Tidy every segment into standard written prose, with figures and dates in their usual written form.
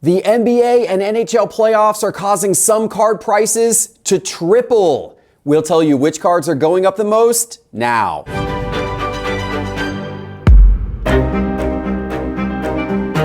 The NBA and NHL playoffs are causing some card prices to triple. We'll tell you which cards are going up the most now.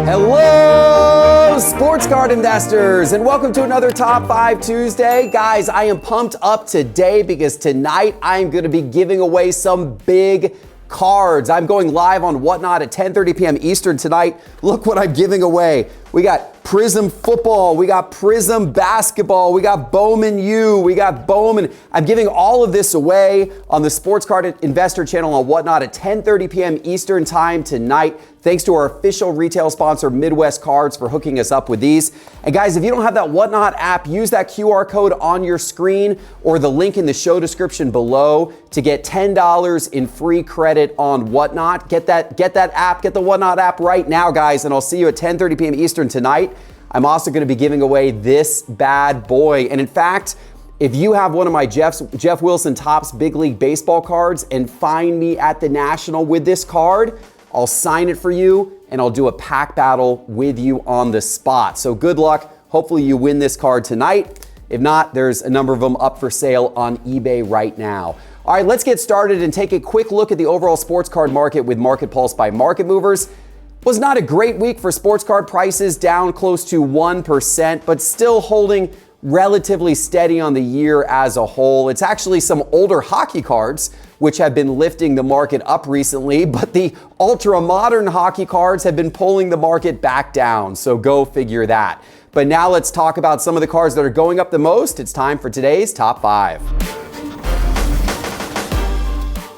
Hello, sports card investors, and welcome to another Top 5 Tuesday. Guys, I am pumped up today because tonight I am going to be giving away some big cards. I'm going live on Whatnot at 10:30 p.m. Eastern tonight. Look what I'm giving away. We got Prism football, we got Prism basketball, we got Bowman U, we got Bowman. I'm giving all of this away on the Sports Card Investor channel on Whatnot at 10:30 p.m. Eastern time tonight. Thanks to our official retail sponsor, Midwest Cards, for hooking us up with these. And guys, if you don't have that Whatnot app, use that QR code on your screen or the link in the show description below to get $10 in free credit on Whatnot. Get that app, get the Whatnot app right now, guys, and I'll see you at 10:30 p.m. Eastern tonight. I'm also going to be giving away this bad boy. And in fact, if you have one of my Geoff Wilson Topps Big League Baseball cards and find me at the National with this card, I'll sign it for you and I'll do a pack battle with you on the spot. So good luck. Hopefully you win this card tonight. If not, there's a number of them up for sale on eBay right now. All right, let's get started and take a quick look at the overall sports card market with Market Pulse by Market Movers. Was not a great week for sports card prices, down close to 1%, but still holding relatively steady on the year as a whole. It's actually some older hockey cards which have been lifting the market up recently, but the ultra-modern hockey cards have been pulling the market back down, so go figure that. But now let's talk about some of the cards that are going up the most. It's time for today's Top 5.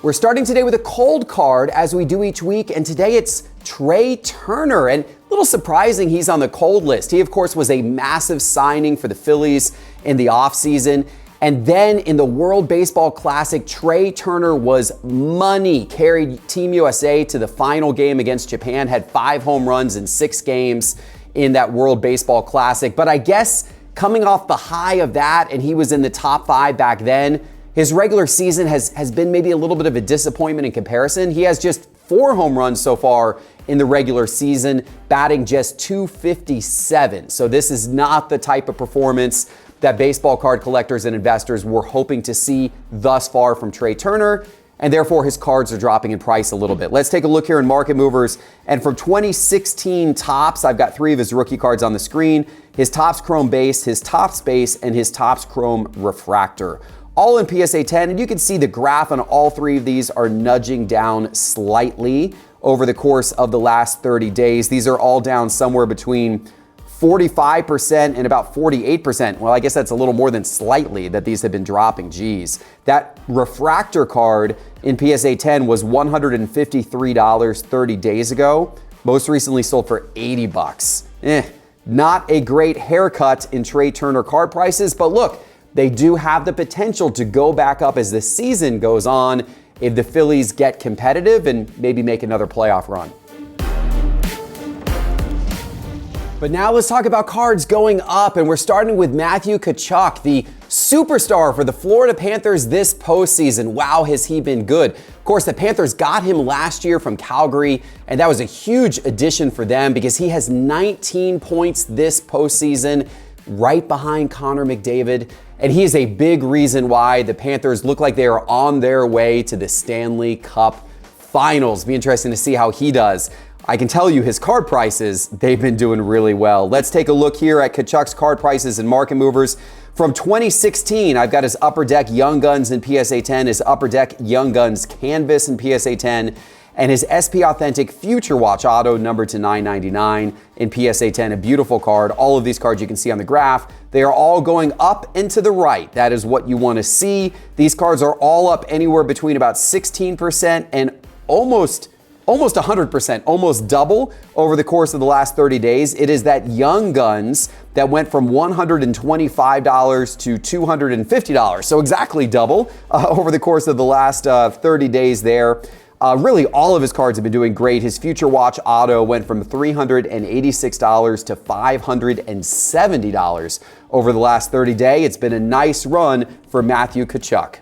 We're starting today with a cold card, as we do each week, and today it's Trea Turner. And a little surprising he's on the cold list. He, of course, was a massive signing for the Phillies in the offseason. And then in the World Baseball Classic, Trea Turner was money, carried Team USA to the final game against Japan, had 5 home runs in 6 games in that World Baseball Classic. But I guess coming off the high of that, and he was in the top 5 back then, his regular season has been maybe a little bit of a disappointment in comparison. He has just 4 home runs so far in the regular season, batting just .257. So this is not the type of performance that baseball card collectors and investors were hoping to see thus far from Trea Turner, and therefore his cards are dropping in price a little bit. Let's take a look here in Market Movers, and from 2016 Topps, I've got 3 of his rookie cards on the screen: his Topps Chrome Base, his Topps Base, and his Topps Chrome Refractor. All in PSA 10, and you can see the graph on all 3 of these are nudging down slightly over the course of the last 30 days. These are all down somewhere between 45% and about 48%. Well, I guess that's a little more than slightly that these have been dropping. Geez. That refractor card in PSA 10 was $153 30 days ago. Most recently sold for $80. Not a great haircut in Trea Turner card prices, but look, they do have the potential to go back up as the season goes on if the Phillies get competitive and maybe make another playoff run. But now let's talk about cards going up, and we're starting with Matthew Tkachuk, the superstar for the Florida Panthers this postseason. Wow, has he been good. Of course, the Panthers got him last year from Calgary, and that was a huge addition for them because he has 19 points this postseason, right behind Connor McDavid. And he is a big reason why the Panthers look like they are on their way to the Stanley Cup Finals. Be interesting to see how he does. I can tell you his card prices, they've been doing really well. Let's take a look here at Tkachuk's card prices and Market Movers. From 2016, I've got his Upper Deck Young Guns in PSA 10, his Upper Deck Young Guns Canvas in PSA 10, and his SP Authentic Future Watch Auto numbered to $9.99 in PSA 10. A beautiful card. All of these cards you can see on the graph. They are all going up and to the right. That is what you want to see. These cards are all up anywhere between about 16% and almost 100%, almost double over the course of the last 30 days. It is that Young Guns that went from $125 to $250. So exactly double over the course of the last 30 days there. Really, all of his cards have been doing great. His Future Watch Auto went from $386 to $570 over the last 30 days. It's been a nice run for Matthew Tkachuk.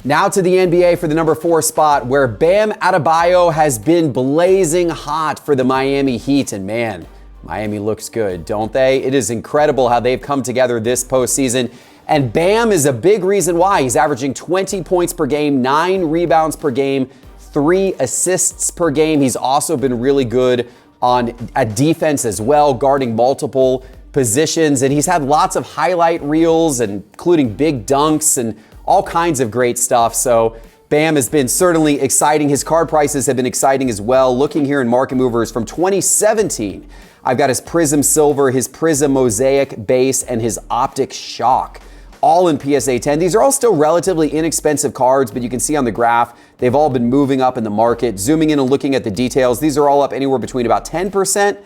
Now to the NBA for the number 4 spot, where Bam Adebayo has been blazing hot for the Miami Heat. And man, Miami looks good, don't they? It is incredible how they've come together this postseason. And Bam is a big reason why. He's averaging 20 points per game, 9 rebounds per game, 3 assists per game. He's also been really good on a defense as well, guarding multiple positions. And he's had lots of highlight reels, including big dunks and all kinds of great stuff. So Bam has been certainly exciting. His card prices have been exciting as well. Looking here in Market Movers from 2017, I've got his Prism Silver, his Prism Mosaic Base, and his Optic Shock, all in PSA 10. These are all still relatively inexpensive cards, but you can see on the graph, they've all been moving up in the market. Zooming in and looking at the details, these are all up anywhere between about 10%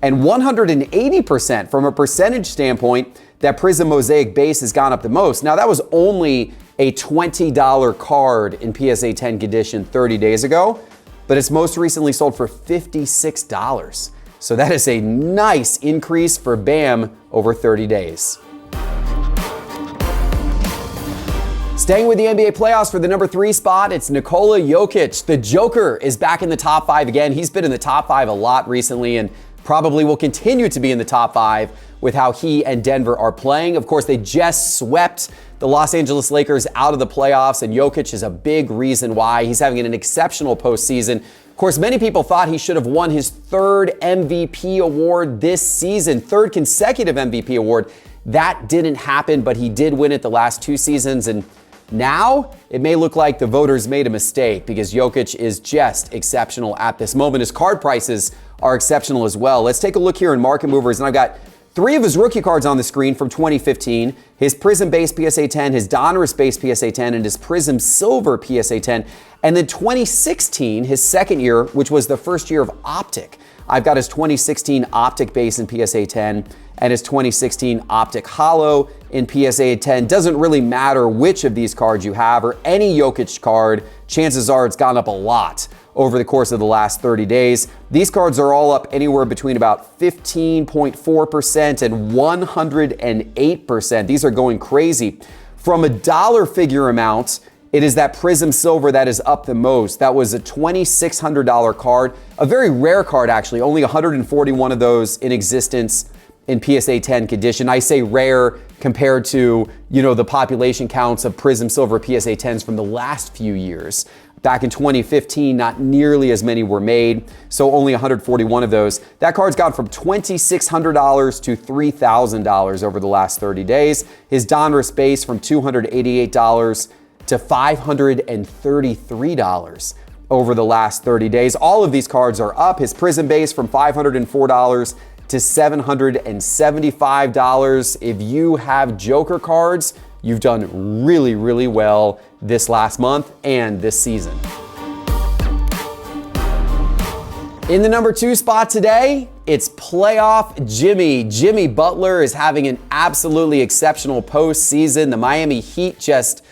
and 180% from a percentage standpoint. That Prism Mosaic Base has gone up the most. Now, that was only a $20 card in PSA 10 condition 30 days ago, but it's most recently sold for $56. So that is a nice increase for Bam over 30 days. Staying with the NBA playoffs for the number 3 spot, it's Nikola Jokic. The Joker is back in the top 5 again. He's been in the top 5 a lot recently and probably will continue to be in the top 5 with how he and Denver are playing. Of course, they just swept the Los Angeles Lakers out of the playoffs, and Jokic is a big reason why. He's having an exceptional postseason. Of course, many people thought he should have won his 3rd MVP award this season, 3rd consecutive MVP award. That didn't happen, but he did win it the last 2 seasons, and now it may look like the voters made a mistake because Jokic is just exceptional at this moment. His card prices are exceptional as well. Let's take a look here in Market Movers, and I've got 3 of his rookie cards on the screen from 2015, his Prism Base PSA 10, his Donruss Base PSA 10, and his Prism Silver PSA 10. And then 2016, his second year, which was the first year of Optic. I've got his 2016 Optic Base in PSA 10 and his 2016 Optic Holo in PSA 10. Doesn't really matter which of these cards you have or any Jokic card. Chances are it's gone up a lot over the course of the last 30 days. These cards are all up anywhere between about 15.4% and 108%. These are going crazy. From a dollar figure amount, it is that Prism Silver that is up the most. That was a $2,600 card, a very rare card actually, only 141 of those in existence in PSA 10 condition. I say rare compared to, the population counts of Prism Silver PSA 10s from the last few years. Back in 2015, not nearly as many were made, so only 141 of those. That card's gone from $2,600 to $3,000 over the last 30 days. His Donruss Base from $288 to $533 over the last 30 days. All of these cards are up. His Prism Base from $504 to $775. If you have Joker cards, you've done really, really well this last month and this season. In the number 2 spot today, it's Playoff Jimmy. Jimmy Butler is having an absolutely exceptional postseason. The Miami Heat just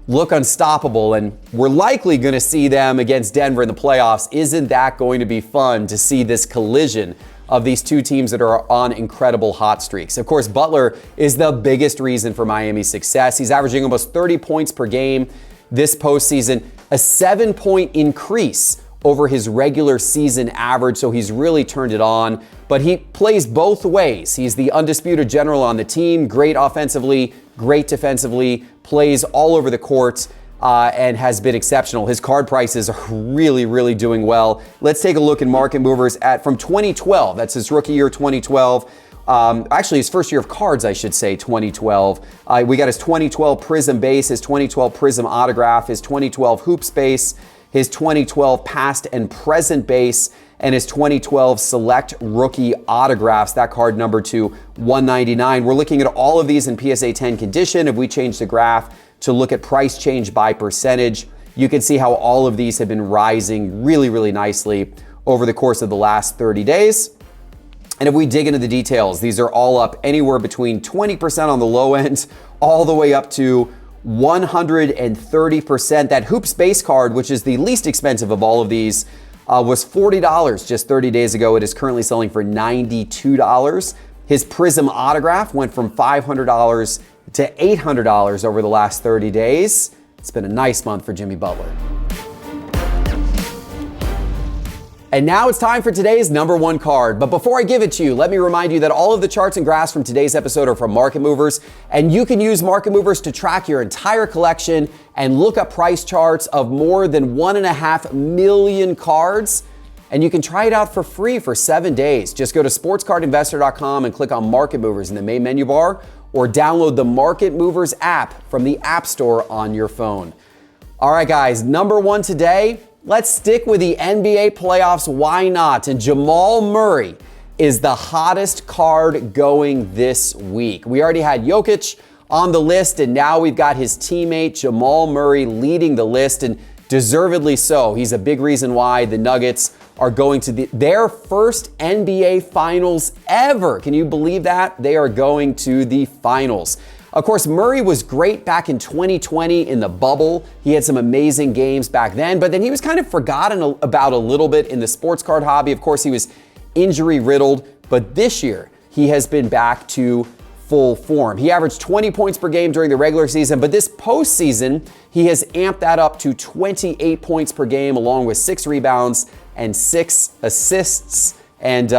look unstoppable, and we're likely going to see them against Denver in the playoffs. Isn't that going to be fun to see this collision of these two teams that are on incredible hot streaks? Of course, Butler is the biggest reason for Miami's success. He's averaging almost 30 points per game this postseason, a 7-point increase over his regular season average, so he's really turned it on. But he plays both ways. He's the undisputed general on the team, great offensively, great defensively, plays all over the court, and has been exceptional. His card prices are really, really doing well. Let's take a look in Market Movers from 2012. That's his rookie year, 2012. Actually, his first year of cards, I should say, 2012. We got his 2012 Prism Base, his 2012 Prism Autograph, his 2012 Hoops Base, his 2012 Past and Present Base, and his 2012 Select Rookie Autographs. That card numbered to 199. We're looking at all of these in PSA 10 condition. If we change the graph to look at price change by percentage, you can see how all of these have been rising really, really nicely over the course of the last 30 days. And if we dig into the details, these are all up anywhere between 20% on the low end, all the way up to 130%. That Hoops Base card, which is the least expensive of all of these, was $40 just 30 days ago. It is currently selling for $92. His Prism Autograph went from $500 to $800 over the last 30 days. It's been a nice month for Jimmy Butler. And now it's time for today's number one card. But before I give it to you, let me remind you that all of the charts and graphs from today's episode are from Market Movers, and you can use Market Movers to track your entire collection and look up price charts of more than 1.5 million cards. And you can try it out for free for 7 days. Just go to sportscardinvestor.com and click on Market Movers in the main menu bar, or download the Market Movers app from the App Store on your phone. All right, guys, number one today. Let's stick with the NBA playoffs. Why not? And Jamal Murray is the hottest card going this week. We already had Jokic on the list, and now we've got his teammate Jamal Murray leading the list, and deservedly so. He's a big reason why the Nuggets are going to their first NBA Finals ever. Can you believe that? They are going to the Finals. Of course, Murray was great back in 2020 in the bubble. He had some amazing games back then, but then he was kind of forgotten about a little bit in the sports card hobby. Of course, he was injury riddled, but this year he has been back to full form. He averaged 20 points per game during the regular season, but this postseason, he has amped that up to 28 points per game, along with 6 rebounds and 6 assists. And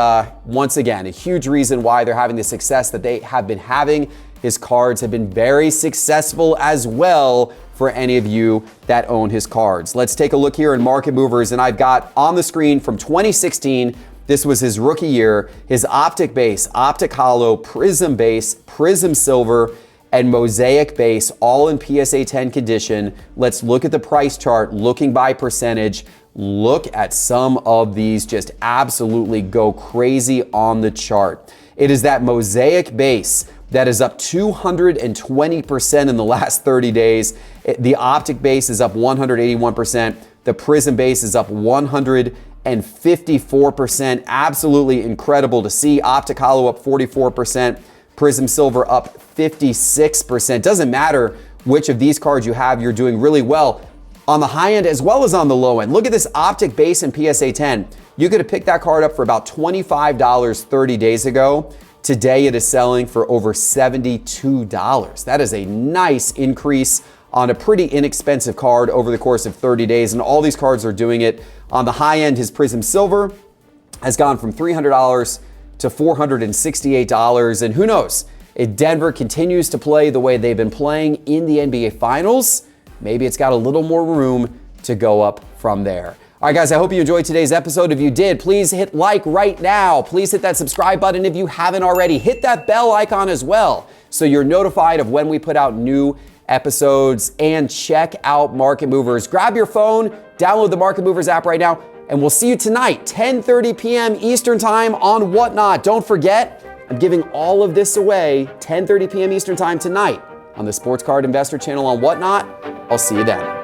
once again, a huge reason why they're having the success that they have been having. His cards have been very successful as well for any of you that own his cards. Let's take a look here in Market Movers, and I've got on the screen from 2016, this was his rookie year, his Optic Base, Optic Hollow, Prism Base, Prism Silver, and Mosaic Base, all in PSA 10 condition. Let's look at the price chart, looking by percentage. Look at some of these just absolutely go crazy on the chart. It is that Mosaic Base that is up 220% in the last 30 days. The Optic Base is up 181%. The Prism Base is up 154%. Absolutely incredible to see. Optic Hollow up 44%. Prism Silver up 56%. Doesn't matter which of these cards you have, you're doing really well on the high end as well as on the low end. Look at this Optic Base in PSA 10. You could have picked that card up for about $25 30 days ago. Today it is selling for over $72. That is a nice increase on a pretty inexpensive card over the course of 30 days. And all these cards are doing it. On the high end, his Prism Silver has gone from $300 to $468. And who knows, if Denver continues to play the way they've been playing in the NBA Finals, maybe it's got a little more room to go up from there. All right, guys, I hope you enjoyed today's episode. If you did, please hit like right now. Please hit that subscribe button if you haven't already. Hit that bell icon as well so you're notified of when we put out new episodes, and check out Market Movers. Grab your phone, download the Market Movers app right now, and we'll see you tonight, 10:30 p.m. Eastern Time on Whatnot. Don't forget, I'm giving all of this away 10:30 p.m. Eastern Time tonight on the Sports Card Investor channel on Whatnot. I'll see you then.